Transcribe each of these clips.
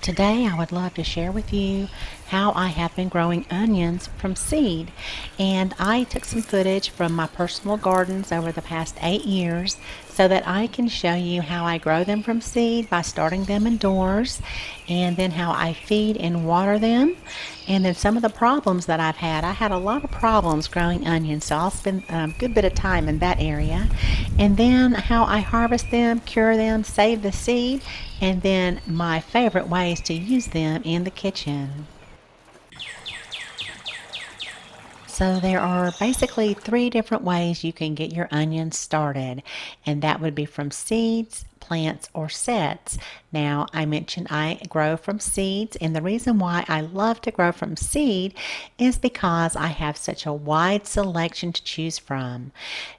Today I would love to share with you how I have been growing onions from seed. And I took some footage from my personal gardens over the past 8 years so that I can show you how I grow them from seed by starting them indoors, and then how I feed and water them, and then some of the problems that I've had. I had a lot of problems growing onions, so I'll spend a good bit of time in that area. And then how I harvest them, cure them, save the seed, and then my favorite ways to use them in the kitchen. So there are basically three different ways you can get your onions started, and that would be from seeds, plants, or sets. Now, I mentioned I grow from seeds, and the reason why I love to grow from seed is because I have such a wide selection to choose from.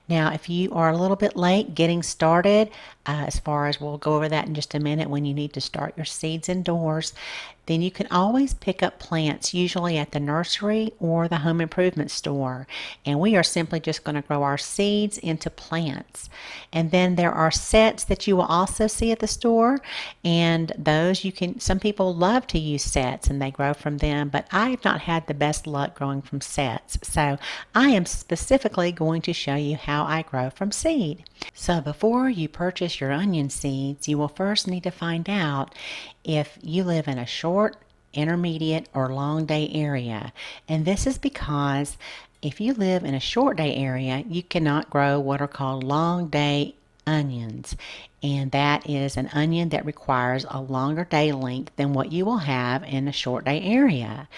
Now, if you are a little bit late getting started, as far as we'll go over that in just a minute when you need to start your seeds indoors, then you can always pick up plants, usually at the nursery or the home improvement store. And we are simply just going to grow our seeds into plants. And then there are sets that you will also see at the store. And those some people love to use sets and they grow from them, but I've not had the best luck growing from sets. So I am specifically going to show you how I grow from seed. So before you purchase your onion seeds, you will first need to find out if you live in a short, intermediate, or long day area. And this is because if you live in a short day area, you cannot grow what are called long day onions. And that is an onion that requires a longer day length than what you will have in a short day area.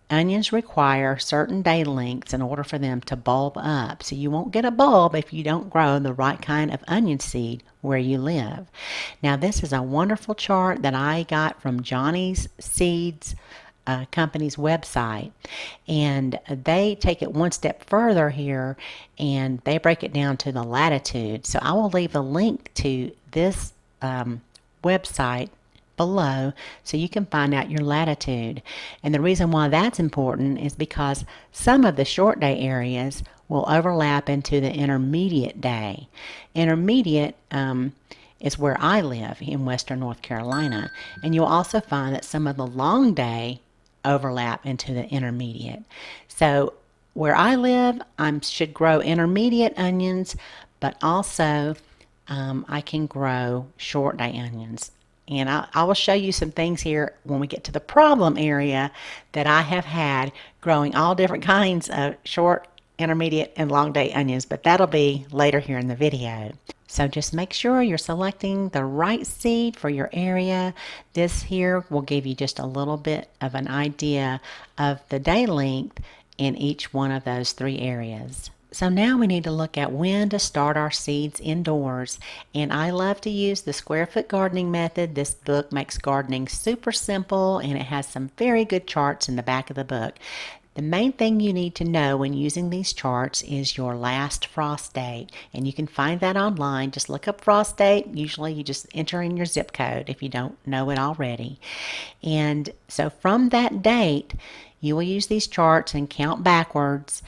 Onions require certain day lengths in order for them to bulb up. So you won't get a bulb if you don't grow the right kind of onion seed where you live. Now, this is a wonderful chart that I got from Johnny's Seeds company's website, and they take it one step further here and they break it down to the latitude. So I will leave a link to this website below so you can find out your latitude. And the reason why that's important is because some of the short day areas will overlap into the intermediate day. Intermediate is where I live in western North Carolina, and you'll also find that some of the long day overlap into the intermediate. So where I live, I should grow intermediate onions, but also I can grow short day onions. And I will show you some things here when we get to the problem area that I have had growing all different kinds of short, intermediate, and long day onions, but that'll be later here in the video. So just make sure you're selecting the right seed for your area. This here will give you just a little bit of an idea of the day length in each one of those three areas. So now we need to look at when to start our seeds indoors. And I love to use the square foot gardening method. This book makes gardening super simple, and it has some very good charts in the back of the book. The main thing you need to know when using these charts is your last frost date, and you can find that online. Just look up frost date. Usually you just enter in your zip code if you don't know it already. And so from that date, you will use these charts and count backwards,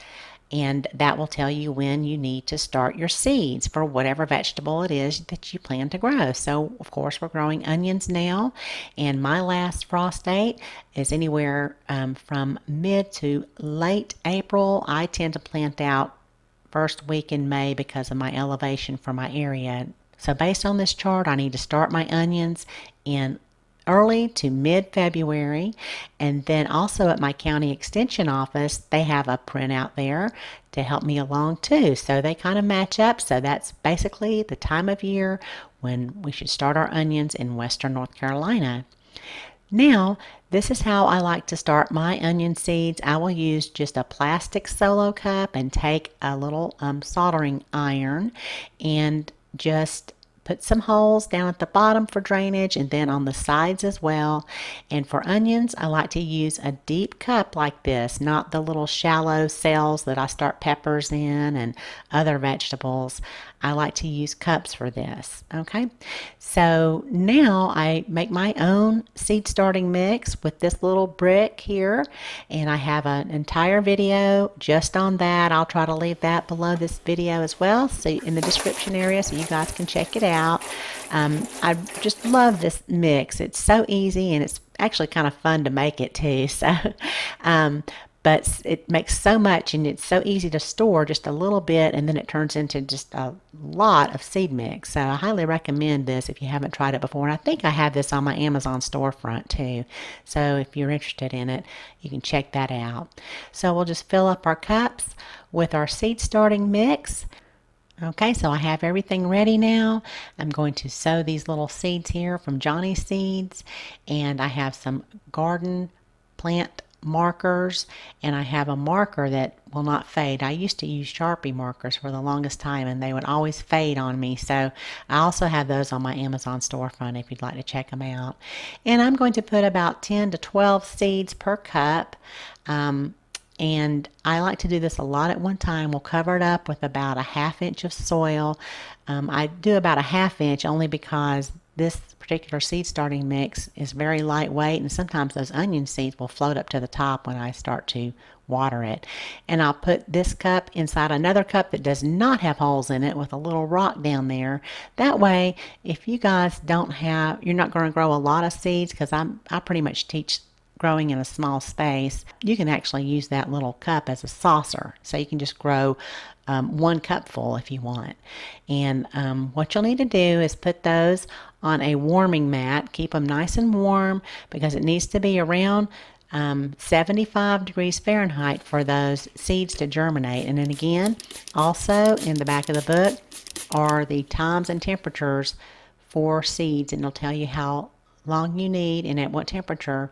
and that will tell you when you need to start your seeds for whatever vegetable it is that you plan to grow. So, of course, we're growing onions now, and my last frost date is anywhere from mid to late April. I tend to plant out first week in May because of my elevation for my area. So based on this chart, I need to start my onions in early to mid-February. And then also at my county extension office, they have a printout there to help me along too. So they kind of match up. So that's basically the time of year when we should start our onions in western North Carolina. Now, this is how I like to start my onion seeds. I will use just a plastic solo cup and take a little soldering iron and just put some holes down at the bottom for drainage, and then on the sides as well. And for onions, I like to use a deep cup like this, not the little shallow cells that I start peppers in and other vegetables. I like to use cups for this. Okay, so now I make my own seed starting mix with this little brick here, and I have an entire video just on that. I'll try to leave that below this video as well, so in the description area, so you guys can check it out. I just love this mix. It's so easy, and it's actually kind of fun to make it too. So but it makes so much, and it's so easy to store just a little bit, and then it turns into just a lot of seed mix. So I highly recommend this if you haven't tried it before, and I think I have this on my Amazon storefront too. So if you're interested in it, you can check that out. So we'll just fill up our cups with our seed starting mix. Okay, so I have everything ready now. I'm going to sow these little seeds here from Johnny Seeds, and I have some garden plant markers, and I have a marker that will not fade. I used to use Sharpie markers for the longest time, and they would always fade on me. So I also have those on my Amazon storefront if you'd like to check them out. And I'm going to put about 10 to 12 seeds per cup. And I like to do this a lot at one time. We'll cover it up with about a ½ inch of soil. I do about a ½ inch only because this particular seed starting mix is very lightweight, and sometimes those onion seeds will float up to the top when I start to water it. And I'll put this cup inside another cup that does not have holes in it with a little rock down there. That way, if you guys don't have, you're not going to grow a lot of seeds, because I pretty much teach growing in a small space, you can actually use that little cup as a saucer. So you can just grow 1 cupful if you want. And what you'll need to do is put those on a warming mat. Keep them nice and warm, because it needs to be around 75 degrees Fahrenheit for those seeds to germinate. And then again, also in the back of the book are the times and temperatures for seeds, and it'll tell you how long you need and at what temperature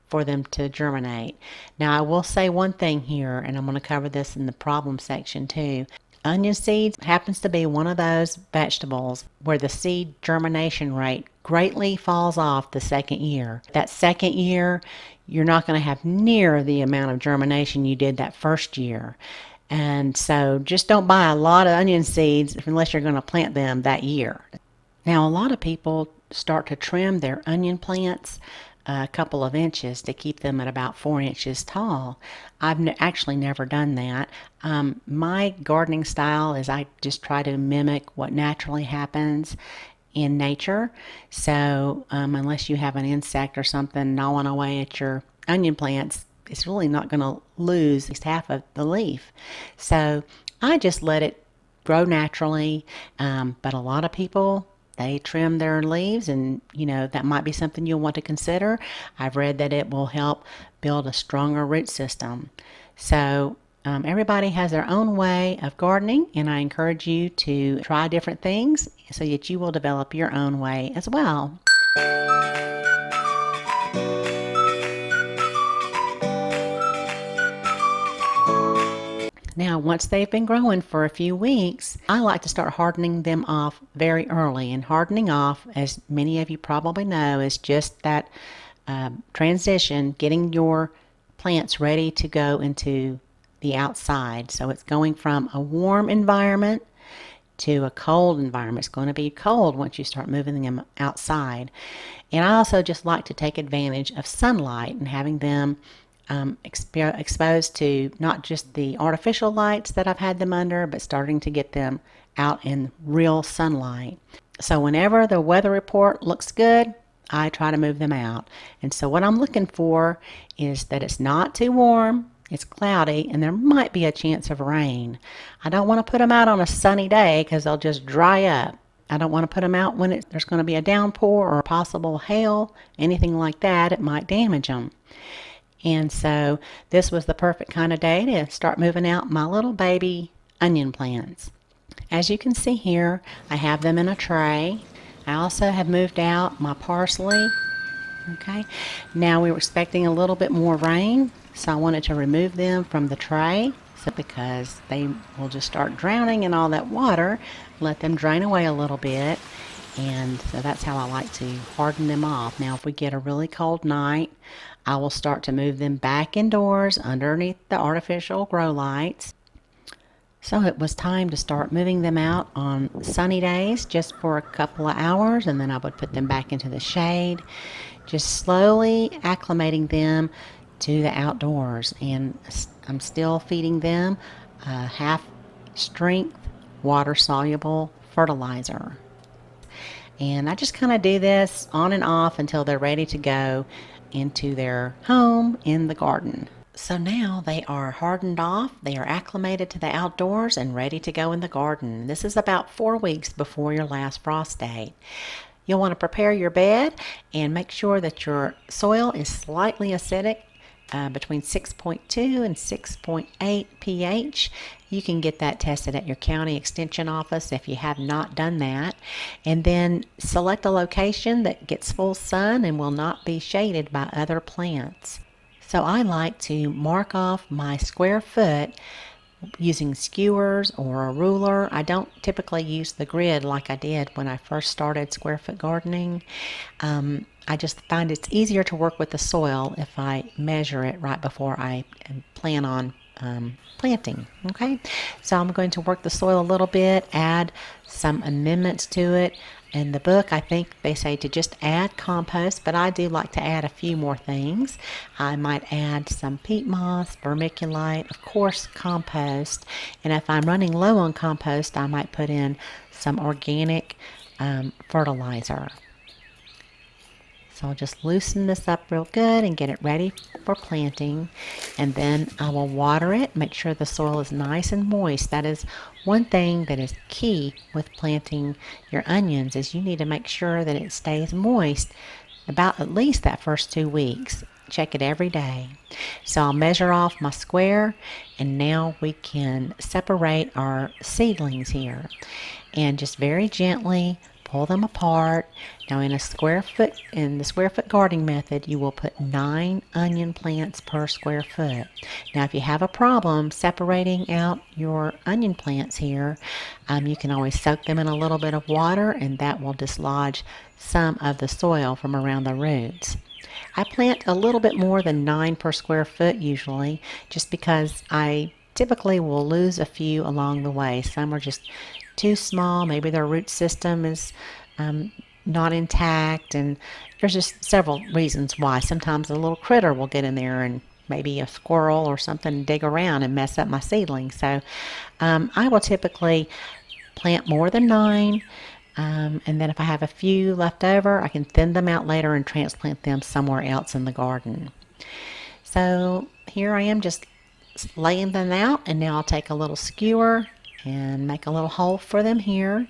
for them to germinate. Now I will say one thing here, and I'm going to cover this in the problem section too. Onion seeds happens to be one of those vegetables where the seed germination rate greatly falls off the second year. That second year, you're not going to have near the amount of germination you did that first year. And so just don't buy a lot of onion seeds unless you're going to plant them that year. Now a lot of people start to trim their onion plants a couple of inches to keep them at about 4 inches tall. I've actually never done that. My gardening style is I just try to mimic what naturally happens in nature. So unless you have an insect or something gnawing away at your onion plants, it's really not going to lose at least half of the leaf. So I just let it grow naturally. But a lot of people, they trim their leaves, and that might be something you'll want to consider. I've read that it will help build a stronger root system. So everybody has their own way of gardening, and I encourage you to try different things so that you will develop your own way as well. Now, once they've been growing for a few weeks, I like to start hardening them off very early. And hardening off, as many of you probably know, is just that transition, getting your plants ready to go into the outside. So it's going from a warm environment to a cold environment. It's going to be cold once you start moving them outside. And I also just like to take advantage of sunlight and having them exposed to not just the artificial lights that I've had them under, but starting to get them out in real sunlight. So whenever the weather report looks good, I try to move them out. And so what I'm looking for is that it's not too warm, it's cloudy, and there might be a chance of rain. I don't want to put them out on a sunny day because they'll just dry up. I don't want to put them out when there's going to be a downpour or a possible hail, anything like that. It might damage them. And so this was the perfect kind of day to start moving out my little baby onion plants. As you can see here, I have them in a tray. I also have moved out my parsley. Okay, now we were expecting a little bit more rain, so I wanted to remove them from the tray because they will just start drowning in all that water. Let them drain away a little bit. And so that's how I like to harden them off. Now if we get a really cold night, I will start to move them back indoors underneath the artificial grow lights. So it was time to start moving them out on sunny days just for a couple of hours, and then I would put them back into the shade, just slowly acclimating them to the outdoors. And I'm still feeding them half strength water soluble fertilizer. And I just kind of do this on and off until they're ready to go into their home in the garden. So now they are hardened off, they are acclimated to the outdoors and ready to go in the garden. This is about 4 weeks before your last frost date. You'll want to prepare your bed and make sure that your soil is slightly acidic, between 6.2 and 6.8 pH. You can get that tested at your county extension office if you have not done that. And then select a location that gets full sun and will not be shaded by other plants. So I like to mark off my square foot using skewers or a ruler. I don't typically use the grid like I did when I first started square foot gardening. I just find it's easier to work with the soil if I measure it right before I plan on planting. Okay, so I'm going to work the soil a little bit, add some amendments to it. In the book, I think they say to just add compost, but I do like to add a few more things. I might add some peat moss, vermiculite, of course, compost. And if I'm running low on compost, I might put in some organic fertilizer. So I'll just loosen this up real good and get it ready for planting. And then I will water it, make sure the soil is nice and moist. That is one thing that is key with planting your onions, is you need to make sure that it stays moist about at least that first 2 weeks. Check it every day. So I'll measure off my square, and now we can separate our seedlings here. And just very gently pull them apart. Now in the square foot gardening method, you will put 9 onion plants per square foot. Now if you have a problem separating out your onion plants here, you can always soak them in a little bit of water, and that will dislodge some of the soil from around the roots. I plant a little bit more than 9 per square foot usually, just because I typically will lose a few along the way. Some are just too small, maybe their root system is not intact, and there's just several reasons why. Sometimes a little critter will get in there, and maybe a squirrel or something dig around and mess up my seedling. So I will typically plant more than 9, and then if I have a few left over, I can thin them out later and transplant them somewhere else in the garden. So here I am just laying them out, and now I'll take a little skewer and make a little hole for them here,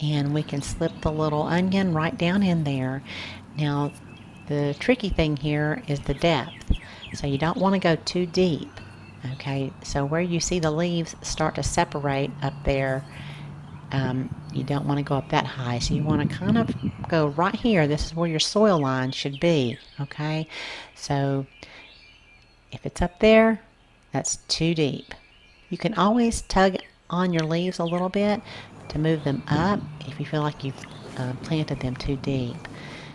and we can slip the little onion right down in there. Now the tricky thing here is the depth, so you don't want to go too deep. Okay, so where you see the leaves start to separate up there, you don't want to go up that high, so you want to kind of go right here. This is where your soil line should be. Okay, so if it's up there, that's too deep. You can always tug on your leaves a little bit to move them up if you feel like you've planted them too deep.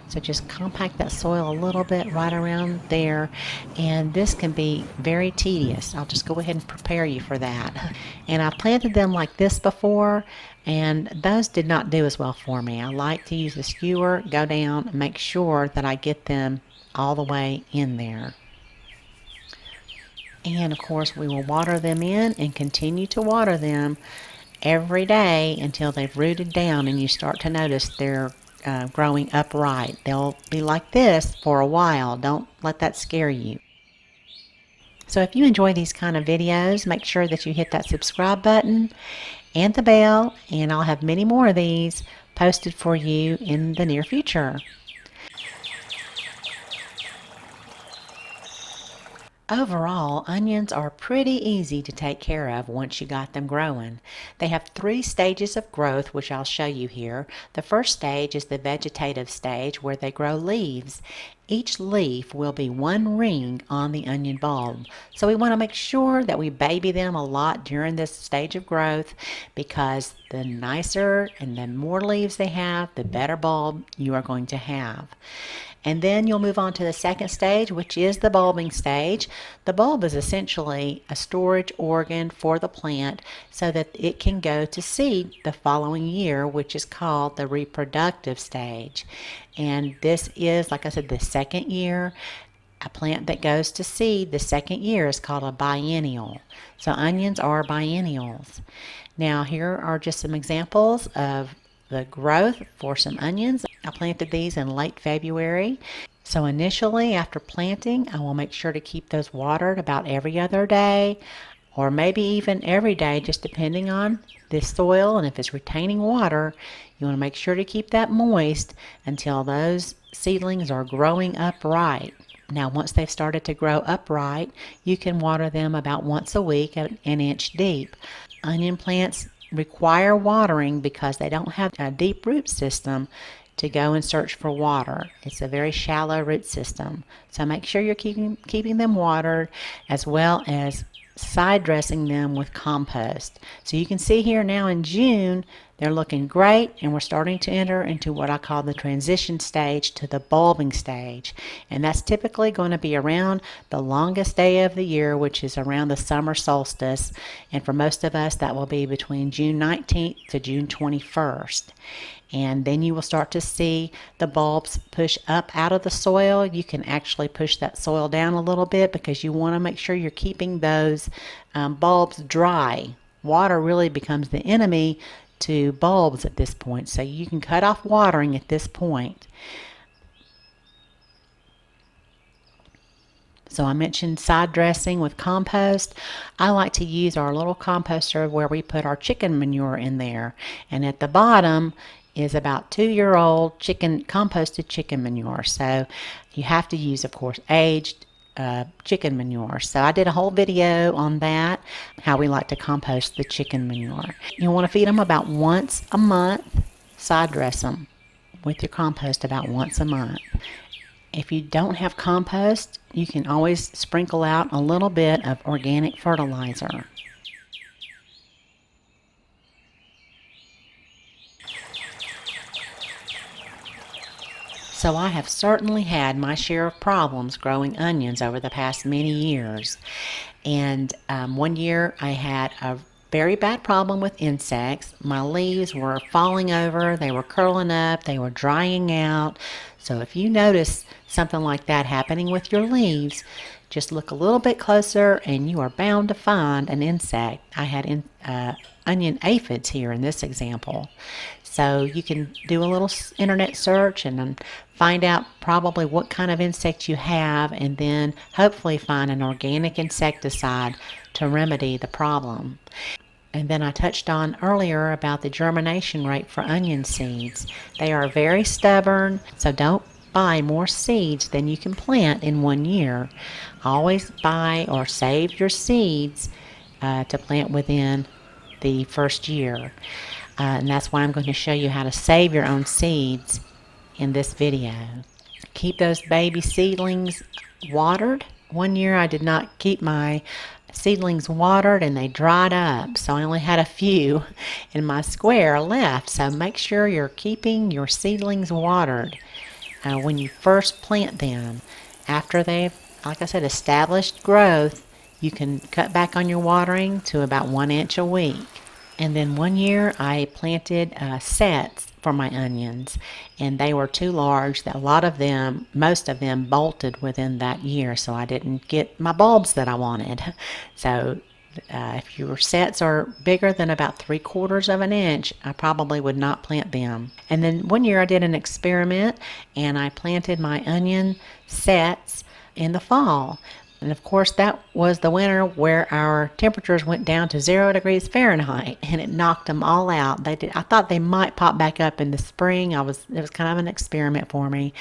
So just compact that soil a little bit right around there, and this can be very tedious. I'll just go ahead and prepare you for that. And I planted them like this before, and those did not do as well for me. I like to use the skewer, go down, and make sure that I get them all the way in there. And of course we will water them in and continue to water them every day until they've rooted down and you start to notice they're growing upright. They'll be like this for a while. Don't let that scare you. So if you enjoy these kind of videos, make sure that you hit that subscribe button and the bell, and I'll have many more of these posted for you in the near future. Overall, onions are pretty easy to take care of once you got them growing. They have 3 stages of growth, which I'll show you here. The first stage is the vegetative stage, where they grow leaves. Each leaf will be 1 ring on the onion bulb. So we want to make sure that we baby them a lot during this stage of growth, because the nicer and the more leaves they have, the better bulb you are going to have. And then you'll move on to the second stage, which is the bulbing stage. The bulb is essentially a storage organ for the plant so that it can go to seed the following year, which is called the reproductive stage. And this is, like I said, the second year. A plant that goes to seed the second year is called a biennial. So onions are biennials. Now here are just some examples of the growth for some onions. I planted these in late February. So initially after planting, I will make sure to keep those watered about every other day or maybe even every day, just depending on the soil. And if it's retaining water, you want to make sure to keep that moist until those seedlings are growing upright. Now, once they've started to grow upright, you can water them about once a week at an inch deep. Onion plants require watering because they don't have a deep root system to go and search for water. It's a very shallow root system. So make sure you're keeping them watered, as well as side dressing them with compost. So you can see here now in June, they're looking great, and we're starting to enter into what I call the transition stage to the bulbing stage. And that's typically going to be around the longest day of the year, which is around the summer solstice. And for most of us, that will be between June 19th to June 21st. And then you will start to see the bulbs push up out of the soil. You can actually push that soil down a little bit because you want to make sure you're keeping those bulbs dry. Water really becomes the enemy to bulbs at this point, so you can cut off watering at this point. So I mentioned side dressing with compost. I like to use our little composter where we put our chicken manure in there. And at the bottom is about 2-year-old composted chicken manure. So you have to use, of course, aged chicken manure. So I did a whole video on that, how we like to compost the chicken manure. You want to feed them about once a month. Side dress them with your compost about once a month. If you don't have compost, you can always sprinkle out a little bit of organic fertilizer. So I have certainly had my share of problems growing onions over the past many years. And one year I had a very bad problem with insects. My leaves were falling over, they were curling up, they were drying out. So if you notice something like that happening with your leaves, just look a little bit closer and you are bound to find an insect. I had onion aphids here in this example. So you can do a little internet search and then find out probably what kind of insect you have, and then hopefully find an organic insecticide to remedy the problem. And then I touched on earlier about the germination rate for onion seeds. They are very stubborn, so don't buy more seeds than you can plant in 1 year. Always buy or save your seeds to plant within the first year. And that's why I'm going to show you how to save your own seeds in this video. Keep those baby seedlings watered. 1 year I did not keep my seedlings watered and they dried up, so I only had a few in my square left. So make sure you're keeping your seedlings watered when you first plant them. After they've, like I said, established growth, you can cut back on your watering to about 1 inch a week. And then 1 year I planted sets for my onions, and they were too large. That most of them bolted within that year, so I didn't get my bulbs that I wanted. So if your sets are bigger than about 3/4 of an inch, I probably would not plant them. And then 1 year I did an experiment and I planted my onion sets in the fall. And of course, that was the winter where our temperatures went down to 0 degrees Fahrenheit, and it knocked them all out. I thought they might pop back up in the spring. It was kind of an experiment for me,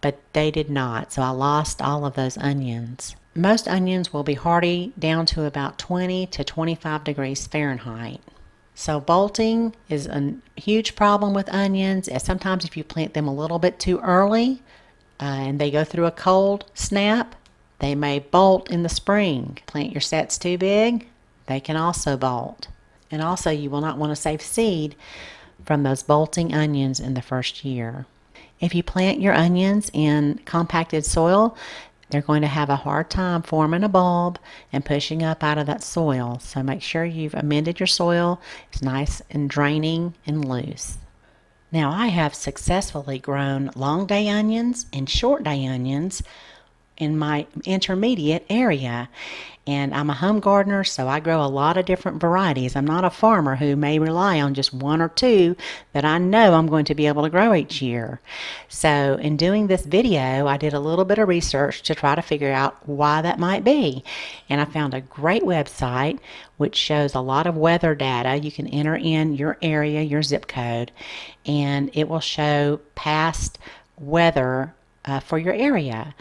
but they did not. So I lost all of those onions. Most onions will be hardy down to about 20 to 25 degrees Fahrenheit. So bolting is a huge problem with onions. Sometimes if you plant them a little bit too early and they go through a cold snap, they may bolt in the spring. Plant your sets too big, they can also bolt. And also you will not want to save seed from those bolting onions in the first year. If you plant your onions in compacted soil, they're going to have a hard time forming a bulb and pushing up out of that soil. So make sure you've amended your soil. It's nice and draining and loose. Now I have successfully grown long day onions and short day onions in my intermediate area. And I'm a home gardener, so I grow a lot of different varieties. I'm not a farmer who may rely on just one or two that I know I'm going to be able to grow each year. So in doing this video, I did a little bit of research to try to figure out why that might be. And I found a great website which shows a lot of weather data. You can enter in your area, your zip code, and it will show past weather for your area.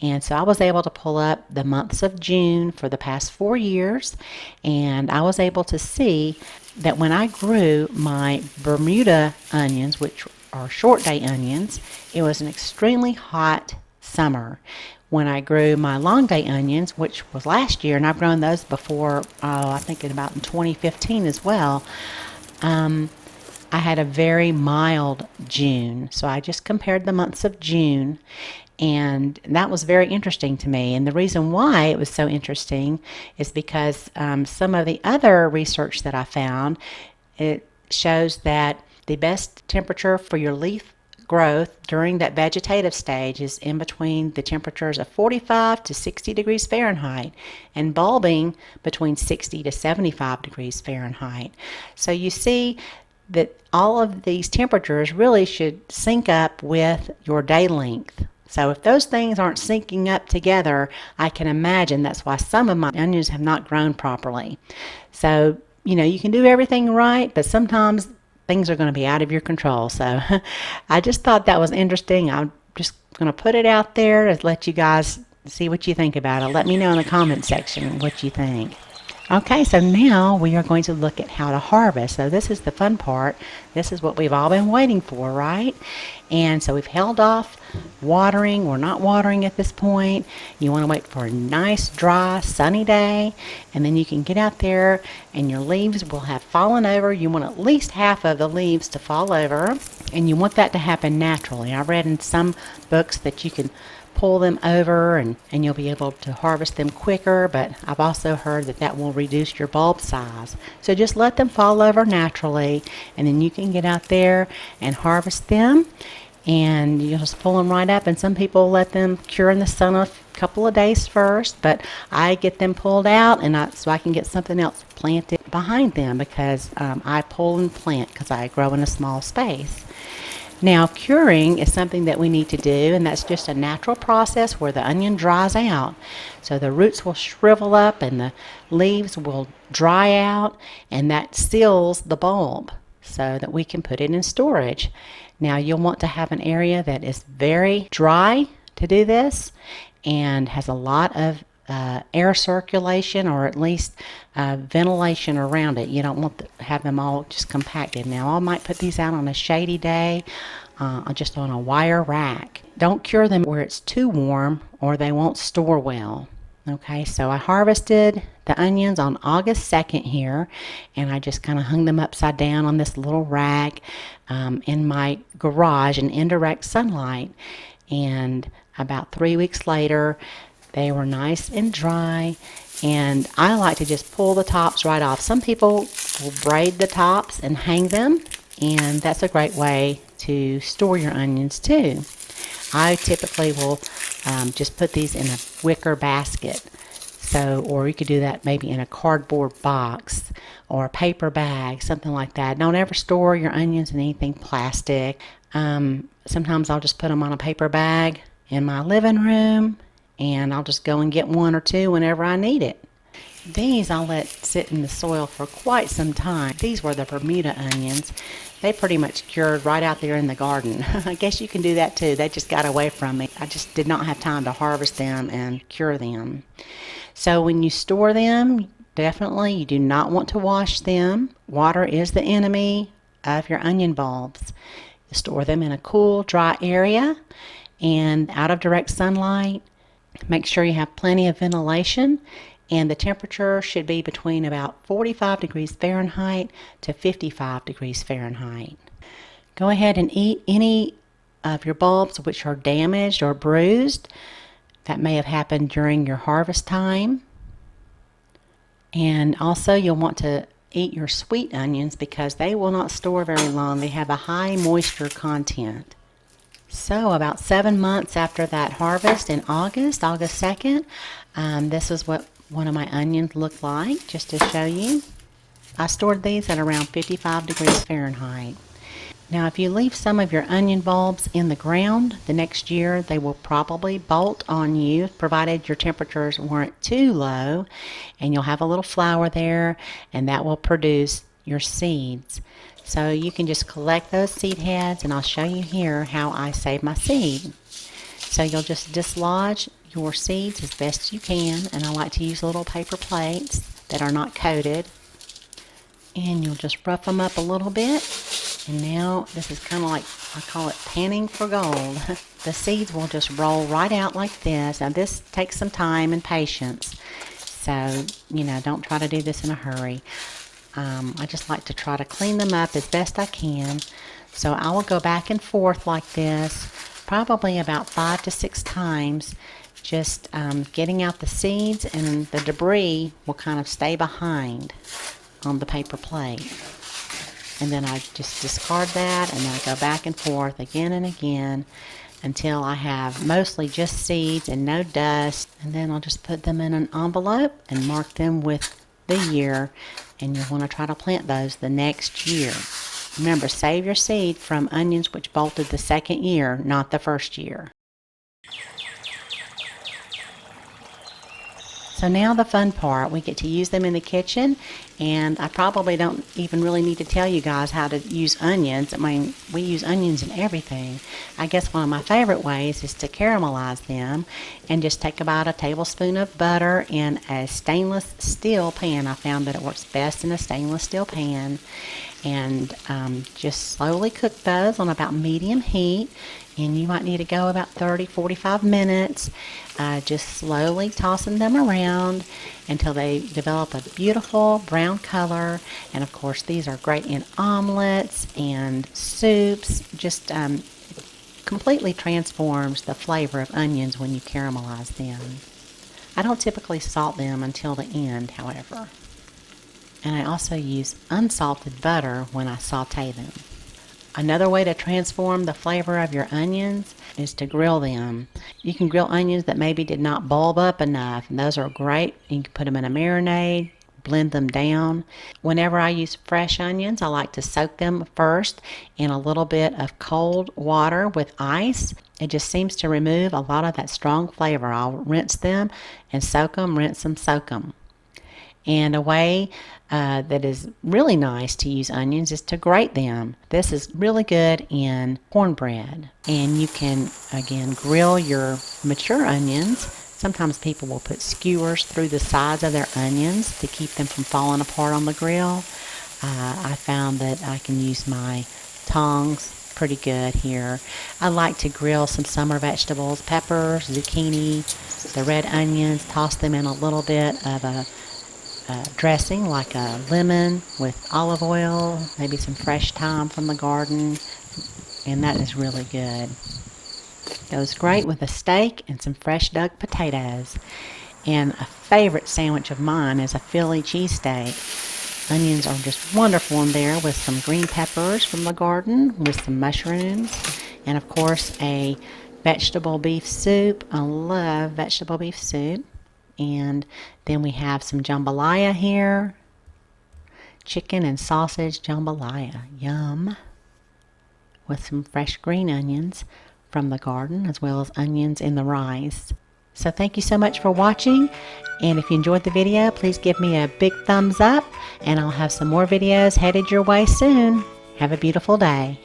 And so I was able to pull up the months of June for the past 4 years, and I was able to see that when I grew my Bermuda onions, which are short day onions, it was an extremely hot summer. When I grew my long day onions, which was last year, and I've grown those before, I think in 2015 as well, I had a very mild June. So I just compared the months of June, and that was very interesting to me. And the reason why it was so interesting is because some of the other research that I found, it shows that the best temperature for your leaf growth during that vegetative stage is in between the temperatures of 45 to 60 degrees Fahrenheit, and bulbing between 60 to 75 degrees Fahrenheit. So you see that all of these temperatures really should sync up with your day length. So if those things aren't syncing up together, I can imagine that's why some of my onions have not grown properly. So, you can do everything right, but sometimes things are going to be out of your control. So I just thought that was interesting. I'm just going to put it out there to let you guys see what you think about it. Let me know in the comment section what you think. Okay, so now we are going to look at how to harvest. So this is the fun part. This is what we've all been waiting for, right? And so we've held off watering. We're not watering at this point. You want to wait for a nice, dry, sunny day, and then you can get out there and your leaves will have fallen over. You want at least half of the leaves to fall over, and you want that to happen naturally. I read in some books that you can pull them over and you'll be able to harvest them quicker, but I've also heard that will reduce your bulb size. So just let them fall over naturally, and then you can get out there and harvest them, and you'll just pull them right up. And some people let them cure in the sun a couple of days first, but I get them pulled out so I can get something else planted behind them, because I pull and plant because I grow in a small space. Now, curing is something that we need to do, and that's just a natural process where the onion dries out. So the roots will shrivel up and the leaves will dry out, and that seals the bulb so that we can put it in storage. Now, you'll want to have an area that is very dry to do this and has a lot of air circulation, or at least ventilation around it. You don't want to have them all just compacted. Now I might put these out on a shady day, just on a wire rack. Don't cure them where it's too warm or they won't store well. Okay, so I harvested the onions on August 2nd here, and I just kind of hung them upside down on this little rack in my garage in indirect sunlight. And about 3 weeks later, they were nice and dry, and I like to just pull the tops right off. Some people will braid the tops and hang them, and that's a great way to store your onions too. I typically will just put these in a wicker basket. Or you could do that maybe in a cardboard box or a paper bag, something like that. Don't ever store your onions in anything plastic. Sometimes I'll just put them on a paper bag in my living room, and I'll just go and get one or two whenever I need it. These I'll let sit in the soil for quite some time. These were the Bermuda onions. They pretty much cured right out there in the garden. I guess you can do that too. They just got away from me. I just did not have time to harvest them and cure them. So when you store them, definitely you do not want to wash them. Water is the enemy of your onion bulbs. You store them in a cool, dry area and out of direct sunlight. Make sure you have plenty of ventilation, and the temperature should be between about 45 degrees Fahrenheit to 55 degrees Fahrenheit. Go ahead and eat any of your bulbs which are damaged or bruised. That may have happened during your harvest time. And also you'll want to eat your sweet onions because they will not store very long. They have a high moisture content. So about 7 months after that harvest in August 2nd, this is what one of my onions looked like, just to show you. I stored these at around 55 degrees Fahrenheit. Now if you leave some of your onion bulbs in the ground, the next year they will probably bolt on you, provided your temperatures weren't too low, and you'll have a little flower there, and that will produce your seeds. So you can just collect those seed heads, and I'll show you here how I save my seed. So you'll just dislodge your seeds as best you can, and I like to use little paper plates that are not coated, and you'll just rough them up a little bit. And now this is kind of like, I call it panning for gold. The seeds will just roll right out like this. Now this takes some time and patience, so don't try to do this in a hurry. I just like to try to clean them up as best I can. So I will go back and forth like this probably about 5 to 6 times, just getting out the seeds, and the debris will kind of stay behind on the paper plate. And then I just discard that, and then I go back and forth again and again until I have mostly just seeds and no dust. And then I'll just put them in an envelope and mark them with the year, and you'll want to try to plant those the next year. Remember, save your seed from onions which bolted the second year, not the first year. So now the fun part, we get to use them in the kitchen, and I probably don't even really need to tell you guys how to use onions. I mean, we use onions in everything. I guess one of my favorite ways is to caramelize them, and just take about a tablespoon of butter in a stainless steel pan. I found that it works best in a stainless steel pan, and just slowly cook those on about medium heat. And you might need to go about 30-45 minutes, just slowly tossing them around until they develop a beautiful brown color. And of course these are great in omelets and soups. Just completely transforms the flavor of onions when you caramelize them. I don't typically salt them until the end, however. And I also use unsalted butter when I saute them. Another way to transform the flavor of your onions is to grill them. You can grill onions that maybe did not bulb up enough, and those are great. You can put them in a marinade, blend them down. Whenever I use fresh onions, I like to soak them first in a little bit of cold water with ice. It just seems to remove a lot of that strong flavor. I'll rinse them and soak them, rinse them, soak them. And a way that is really nice to use onions is to grate them. This is really good in cornbread. And you can, again, grill your mature onions. Sometimes people will put skewers through the sides of their onions to keep them from falling apart on the grill. I found that I can use my tongs pretty good here. I like to grill some summer vegetables, peppers, zucchini, the red onions, toss them in a little bit of a dressing like a lemon with olive oil, maybe some fresh thyme from the garden, and that is really good. Goes great with a steak and some fresh dug potatoes. And a favorite sandwich of mine is a Philly cheesesteak. Onions are just wonderful in there with some green peppers from the garden, with some mushrooms, and of course a vegetable beef soup. I love vegetable beef soup. And then we have some jambalaya here. Chicken and sausage jambalaya. Yum. With some fresh green onions from the garden, as well as onions in the rice. So thank you so much for watching. And if you enjoyed the video, please give me a big thumbs up. And I'll have some more videos headed your way soon. Have a beautiful day.